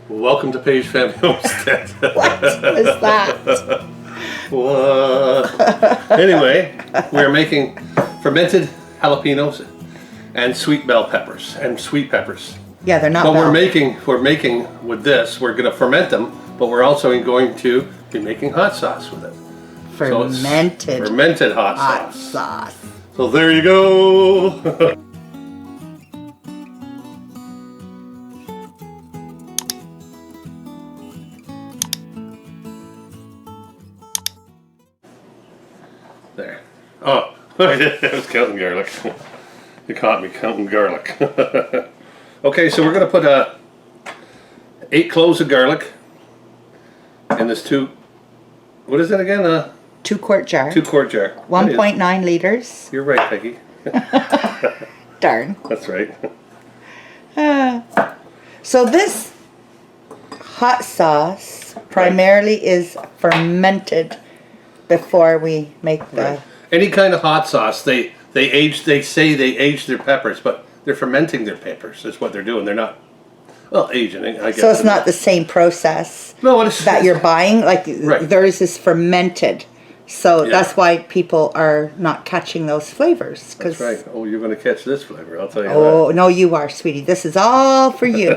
Welcome to Paige Family Homestead. What was that? What? Anyway, we're making fermented jalapenos and sweet bell peppers and sweet peppers. Yeah, they're not. But bell. we're making with this. We're going to ferment them, but we're also going to be making hot sauce with it. Fermented. So fermented hot sauce. So there you go. There. Oh, I was counting garlic. You caught me counting garlic. Okay, so we're going to put 8 cloves of garlic in this what is it again? 2-quart jar. 2-quart jar. 1.9 liters. You're right, Peggy. Darn. That's right. So this hot sauce primarily is fermented before we make the... Right. Any kind of hot sauce, they say they age their peppers, but they're fermenting their peppers is what they're doing. They're not, well, aging, I guess. So it's not the same process that you're buying. Like theirs is fermented. So that's why people are not catching those flavors. That's right. Oh, you're going to catch this flavor, I'll tell you Oh, no, you are, sweetie. This is all for you.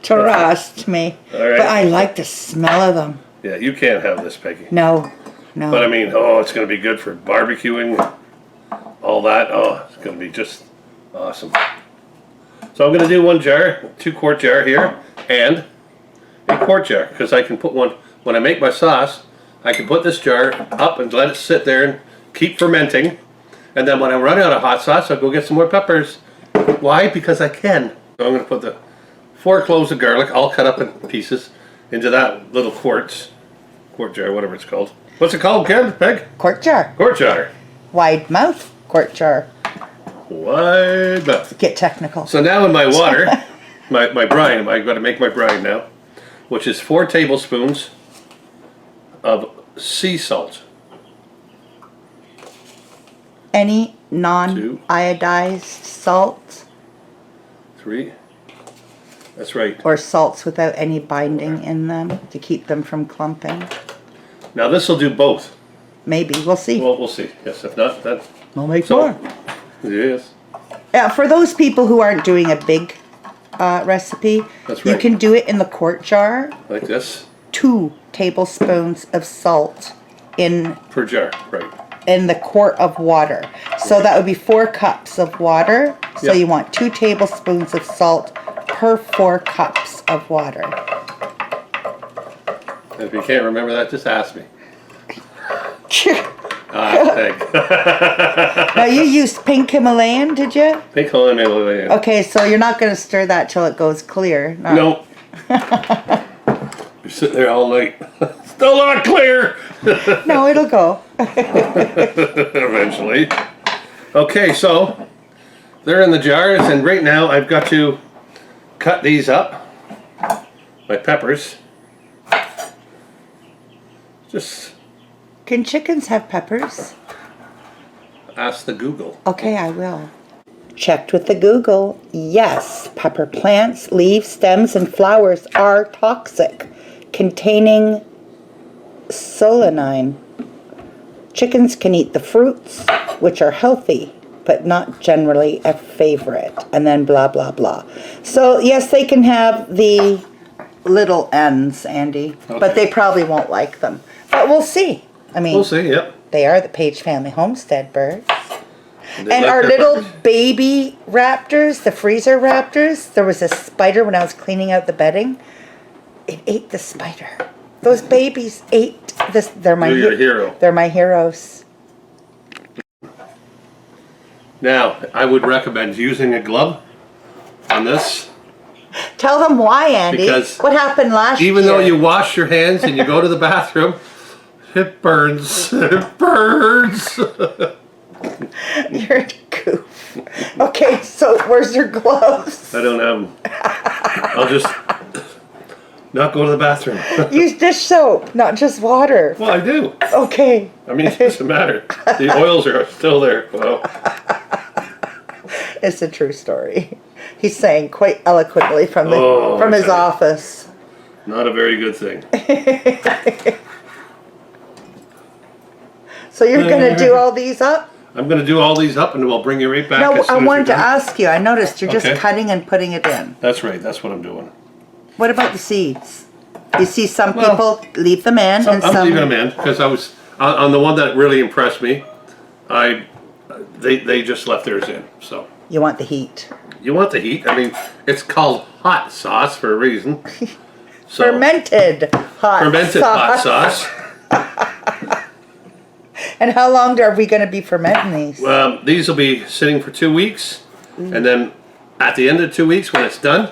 Trust me. All right. But I like the smell of them. Yeah, you can't have this, Peggy. No. But I mean, it's going to be good for barbecuing, all that. Oh, it's going to be just awesome. So I'm going to do 1 jar, 2-quart jar here, and a quart jar, because I can put one, when I make my sauce, I can put this jar up and let it sit there and keep fermenting. And then when I'm running out of hot sauce, I'll go get some more peppers. Why? Because I can. So I'm going to put the 4 cloves of garlic, all cut up in pieces, into that little quart jar, whatever it's called. What's it called, Ken? Peg? Quart jar. Quart jar. Wide mouth quart jar. Wide mouth. Get technical. So now in my water, my brine, I've got to make my brine now, which is 4 tablespoons of sea salt. Any non-iodized salt? 3. That's right. Or salts without any binding in them to keep them from clumping? Now this will do both. Maybe. We'll see. Well, we'll see. Yes, if not, then... We'll make more. Yes. For those people who aren't doing a big recipe, That's right. you can do it in the quart jar. Like this? 2 tablespoons of salt in... Per jar, right. In the quart of water. So that would be 4 cups of water. So you want 2 tablespoons of salt per 4 cups of water. And if you can't remember that, just ask me. Peg. Now you used pink Himalayan, did you? Pink Himalayan. Okay, so you're not going to stir that till it goes clear. No. You're sitting there all night. Still not clear. No, it'll go. Eventually. Okay, so they're in the jars, and right now I've got to cut these up. My peppers. Just Can chickens have peppers? ask the Google. Okay, I will. Checked with the Google. Yes, pepper plants, leaves, stems, and flowers are toxic, containing solanine. Chickens can eat the fruits, which are healthy, but not generally a favorite. And then blah, blah, blah. So, yes, they can have the little ends, Andy, but they probably won't like them. But we'll see. I mean, We'll see, yep. they are the Paige family homestead birds. They And like our their little peppers. baby raptors, the freezer raptors, there was a spider when I was cleaning out the bedding. It ate the spider. Those babies ate this. They're my You're your hero. They're my heroes. Now, I would recommend using a glove on this. Tell them why, Andy. Because what happened last year? Even though you wash your hands and you go to the bathroom, it burns. It burns. You're a goof. Okay, so where's your gloves? I don't have them. I'll just not go to the bathroom. Use dish soap, not just water. Well, I do. Okay. I mean, it doesn't matter. The oils are still there. Well, It's a true story. He's saying quite eloquently from his office. Not a very good thing. So you're going to do all these up? I'm going to do all these up and we'll bring you right back. No, as soon I as wanted you're to done. ask you. I noticed you're just Okay. cutting and putting it in. That's right. That's what I'm doing. What about the seeds? You see some Well, people leave them in and I'm some... leaving them in because I was on the one that really impressed me. They just left theirs in. So You want the heat. you want the heat. I mean, it's called hot sauce for a reason. So, Fermented hot sauce. And how long are we going to be fermenting these? These will be sitting for 2 weeks, and then at the end of 2 weeks, when it's done,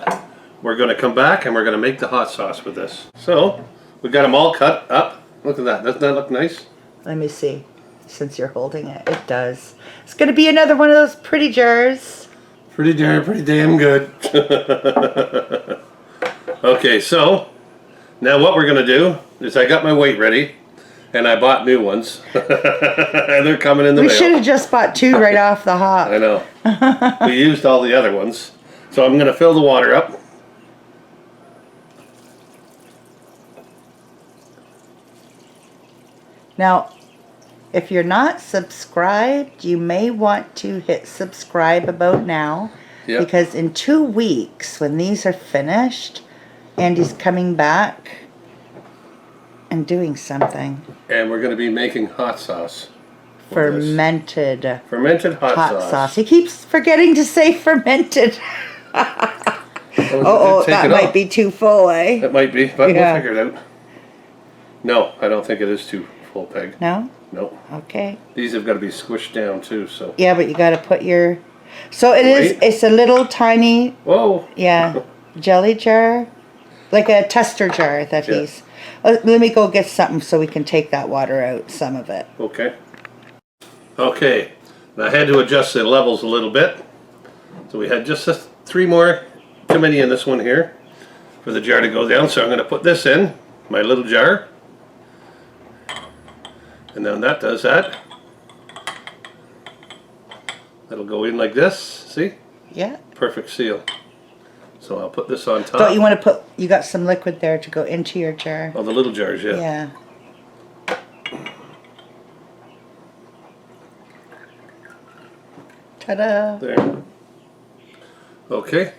we're going to come back and we're going to make the hot sauce with this. So we got them all cut up. Look at that. Doesn't that look nice? Let me see. Since you're holding it, it does. It's going to be another one of those pretty jars. Pretty damn good. Okay, so now what we're going to do is I got my weight ready, and I bought new ones, and they're coming in the mail. We should have just bought 2 right off the hop. I know. We used all the other ones. So I'm going to fill the water up. Now, if you're not subscribed, you may want to hit subscribe about now. Yep. Because in 2 weeks, when these are finished, Andy's coming back and doing something. And we're going to be making hot sauce. with this. Fermented Fermented hot sauce. He keeps forgetting to say fermented. Oh, That might be too full, eh? That might be, but Yeah. we'll figure it out. No, I don't think it is too full, Peg. No? No. Okay. These have got to be squished down too, so. Yeah, but you got to put your... So it is, Wait. it's a little tiny, Whoa. yeah, jelly jar. Like a tester jar that Yeah. he's... let me go get something so we can take that water out, some of it. Okay. Okay. Now I had to adjust the levels a little bit. So we had just 3 more, too many in this one here for the jar to go down. So I'm going to put this in my little jar. And then that does that. That'll go in like this. See? Yeah. Perfect seal. So I'll put this on top. Don't you want to put... You got some liquid there to go into your jar. Oh, the little jars, yeah. Yeah. Ta-da. There. Okay.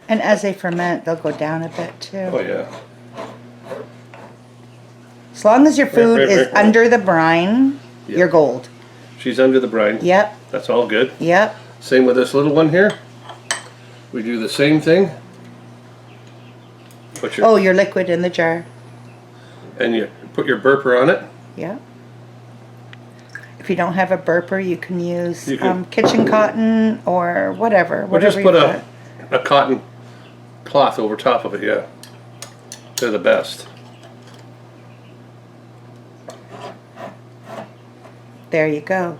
And as they ferment, they'll go down a bit too. Oh, yeah. As long as your food is under the brine, Yep. you're gold. She's under the brine. Yep, That's all good. yep. Same with this little one here. We do the same thing. Put your Oh, your liquid in the jar. and you put your burper on it. Yep. If you don't have a burper, you can use You can- kitchen cotton or whatever. Or just whatever put you've a cotton cloth over top of it, yeah. They're the best. got. There you go.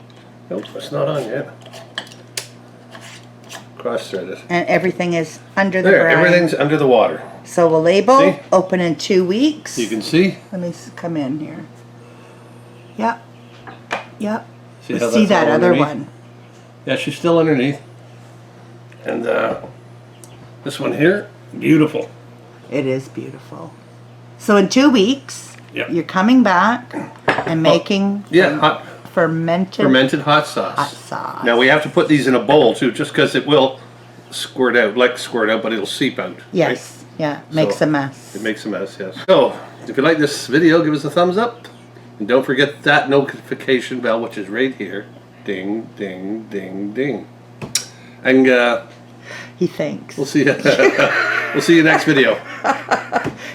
Nope, it's not on yet. Cross threaded. And everything is under the There, brine. everything's under the water. So we'll label, See? open in 2 weeks. You can see. Let me come in here. Yep. Yep. See We how see that's that all other underneath? one. Yeah, she's still underneath. And this one here, beautiful. It is beautiful. So in 2 weeks, Yep. you're coming back and making Yeah, fermented hot sauce. hot sauce. Now we have to put these in a bowl too, just because it will squirt out, but it'll seep out. Yes. Yeah. Makes So, a mess. It makes a mess, yes. So, if you like this video, give us a thumbs up. And don't forget that notification bell, which is right here. Ding, ding, ding, ding. And He thinks. we'll see you. We'll see you next video.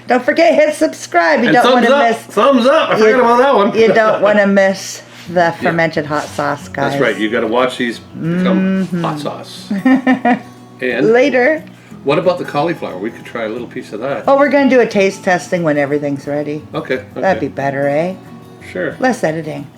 Don't forget, hit subscribe. You And don't want thumbs to up. miss. Thumbs up. I forgot about that one. You don't want to miss the fermented hot sauce, guys. That's right. You got to watch these become hot sauce. And Later. what about the cauliflower? We could try a little piece of that. Oh, we're going to do a taste testing when everything's ready. Okay. That'd be better, eh? Sure. Less editing.